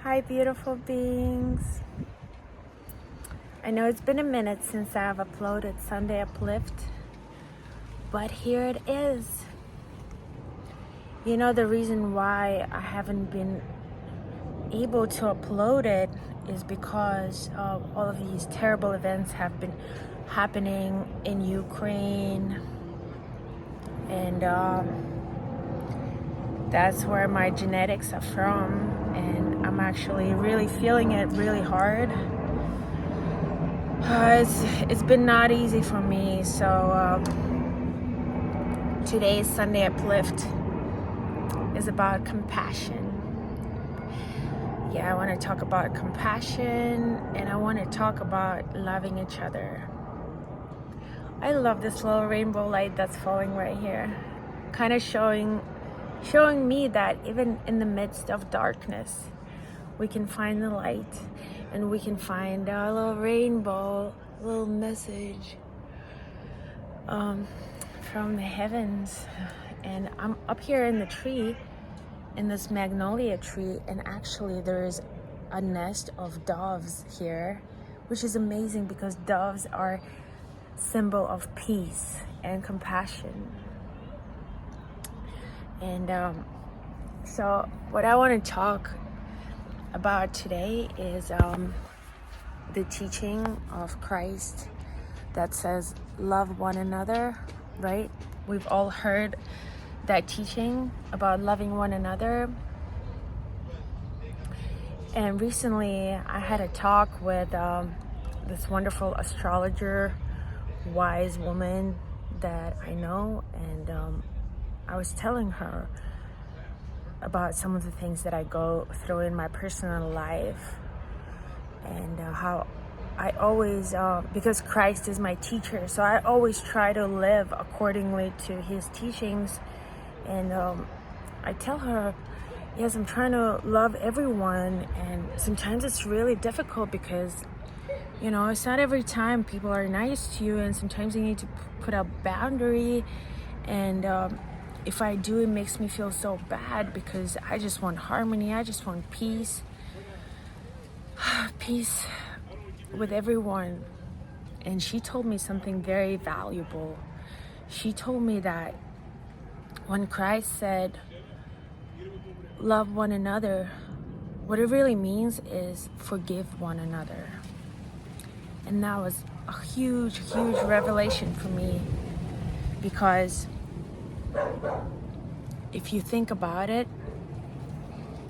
Hi, beautiful beings. I know it's been a minute since I've uploaded Sunday Uplift, but here it is. You know, the reason why I haven't been able to upload it is because all of these terrible events have been happening in Ukraine, and that's where my genetics are from, and I'm actually really feeling it really hard. It's been not easy for me. So today's Sunday Uplift is about compassion. Yeah, I want to talk about compassion, and I want to talk about loving each other. I love this little rainbow light that's falling right here, kind of showing me that even in the midst of darkness, we can find the light, and we can find our little rainbow, little message from the heavens. And I'm up here in the tree, in this magnolia tree, and actually there's a nest of doves here, which is amazing because doves are symbol of peace and compassion. And so what I want to talk about today is the teaching of Christ that says love one another, right? We've all heard that teaching about loving one another. And recently I had a talk with this wonderful astrologer, wise woman that I know, and I was telling her about some of the things that I go through in my personal life, and how I always, because Christ is my teacher, so I always try to live accordingly to his teachings. And I tell her, yes, I'm trying to love everyone, and sometimes it's really difficult because, you know, it's not every time people are nice to you, and sometimes you need to put a boundary. And if I do, it makes me feel so bad because I just want harmony. I just want peace. Peace with everyone. And she told me something very valuable. She told me that when Christ said, love one another, what it really means is forgive one another. And that was a huge, huge revelation for me, because if you think about it,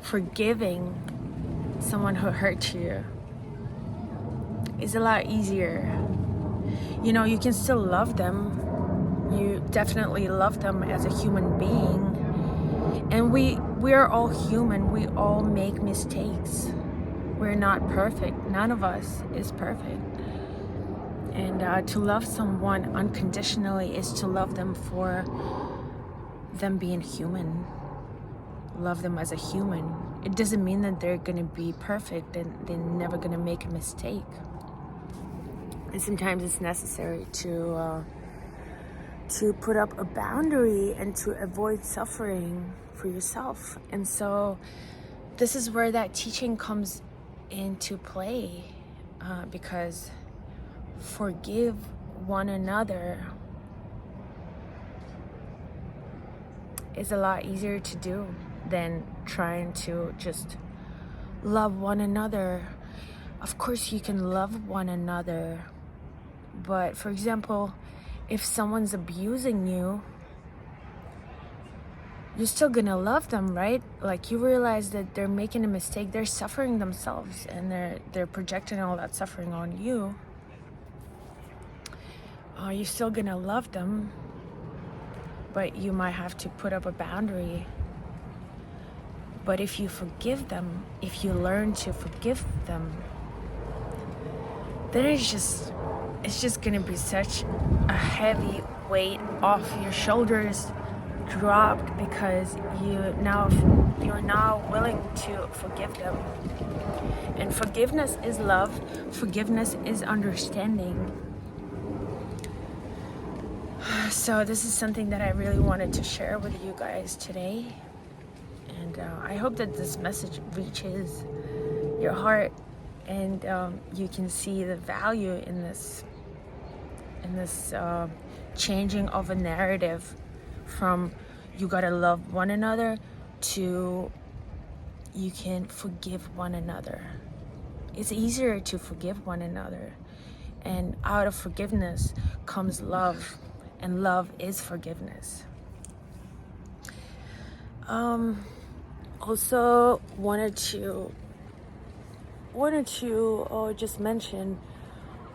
forgiving someone who hurt you is a lot easier. You know, you can still love them. You definitely love them as a human being. And we are all human. We all make mistakes. We're not perfect. None of us is perfect. And to love someone unconditionally is to love them for them being human. Love them as a human. It doesn't mean that they're going to be perfect and they're never going to make a mistake. And sometimes it's necessary to put up a boundary and to avoid suffering for yourself. And so this is where that teaching comes into play, because forgive one another is a lot easier to do than trying to just love one another. Of course you can love one another, but for example, if someone's abusing you, you're still gonna love them, right? Like, you realize that they're making a mistake, they're suffering themselves, and they're projecting all that suffering on you. You're still gonna love them, but you might have to put up a boundary. But if you forgive them, if you learn to forgive them, then it's just gonna be such a heavy weight off your shoulders, dropped, because you're now willing to forgive them. And forgiveness is love. Forgiveness is understanding. So this is something that I really wanted to share with you guys today. And I hope that this message reaches your heart, and you can see the value in this changing of a narrative from you gotta love one another to you can forgive one another. It's easier to forgive one another, and out of forgiveness comes love, and love is forgiveness. Also wanted to just mention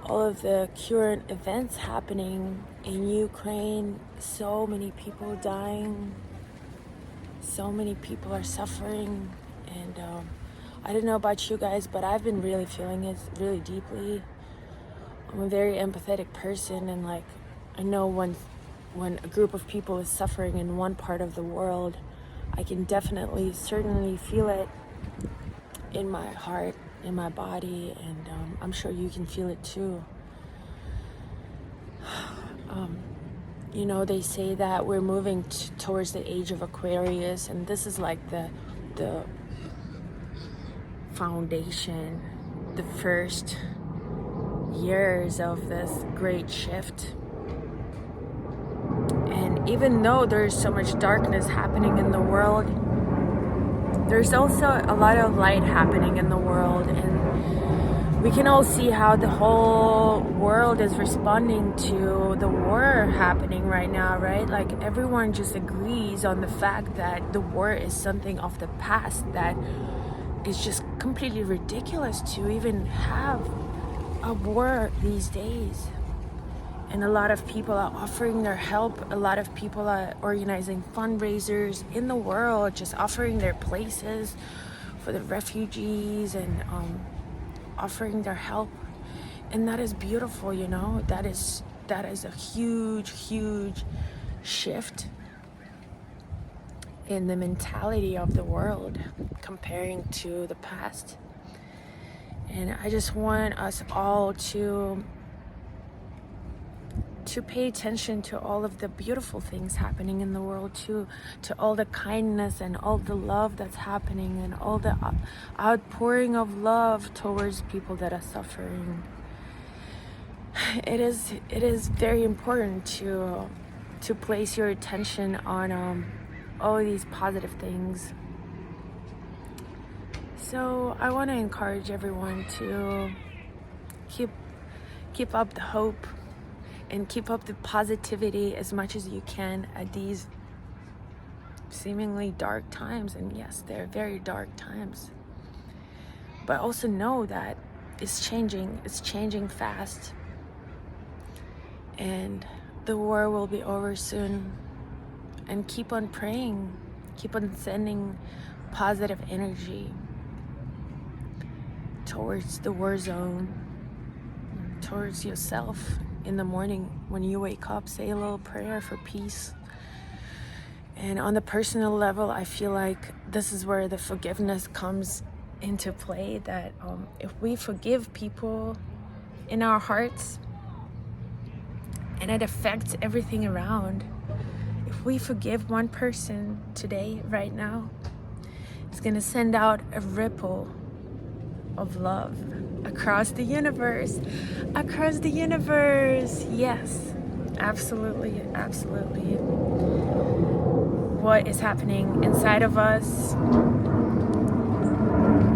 all of the current events happening in Ukraine. So many people dying, so many people are suffering, and I don't know about you guys, but I've been really feeling it really deeply. I'm a very empathetic person, and like I know when a group of people is suffering in one part of the world, I can certainly feel it in my heart, in my body, and I'm sure you can feel it too. You know, they say that we're moving towards the age of Aquarius, and this is like the foundation, the first years of this great shift. And even though there's so much darkness happening in the world, there's also a lot of light happening in the world, and we can all see how the whole world is responding to the war happening right now, right? Like everyone just agrees on the fact that the war is something of the past, that is just completely ridiculous to even have a war these days. And a lot of people are offering their help. A lot of people are organizing fundraisers in the world, just offering their places for the refugees and offering their help. And that is beautiful, you know. That is a huge shift in the mentality of the world comparing to the past. And I just want us all to pay attention to all of the beautiful things happening in the world, to all the kindness and all the love that's happening, and all the outpouring of love towards people that are suffering. It is very important to place your attention on all of these positive things. So I want to encourage everyone to keep up the hope and keep up the positivity as much as you can at these seemingly dark times. And yes, they're very dark times. But also know that it's changing fast. And the war will be over soon. And keep on praying, keep on sending positive energy towards the war zone, towards yourself. In the morning when you wake up, say a little prayer for peace. And on the personal level, I feel like this is where the forgiveness comes into play, that if we forgive people in our hearts, and it affects everything around. If we forgive one person today, right now, it's going to send out a ripple of love across the universe. Yes, absolutely. What is happening inside of us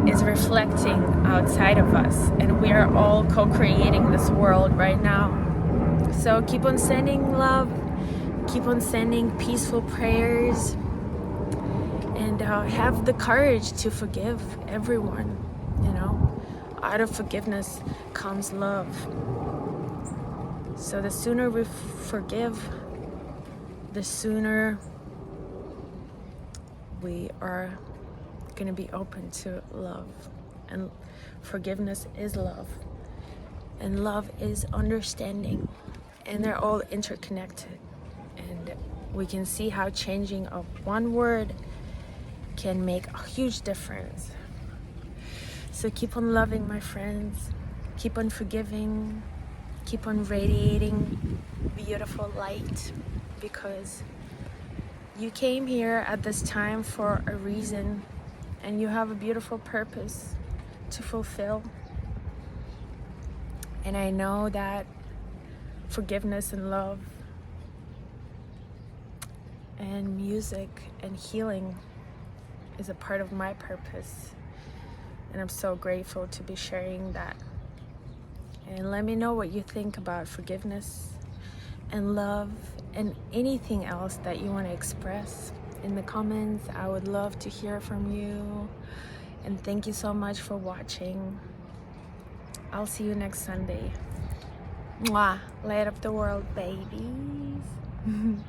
is reflecting outside of us, and we are all co-creating this world right now. So keep on sending love, keep on sending peaceful prayers, and have the courage to forgive everyone. You know, out of forgiveness comes love. So the sooner we forgive, the sooner we are going to be open to love. And forgiveness is love. And love is understanding. And they're all interconnected. And we can see how changing of one word can make a huge difference. So keep on loving, my friends. Keep on forgiving. Keep on radiating beautiful light, because you came here at this time for a reason, and you have a beautiful purpose to fulfill. And I know that forgiveness and love and music and healing is a part of my purpose. And I'm so grateful to be sharing that. And let me know what you think about forgiveness and love and anything else that you want to express in the comments. I would love to hear from you. And thank you so much for watching. I'll see you next Sunday. Mwah! Light up the world, babies.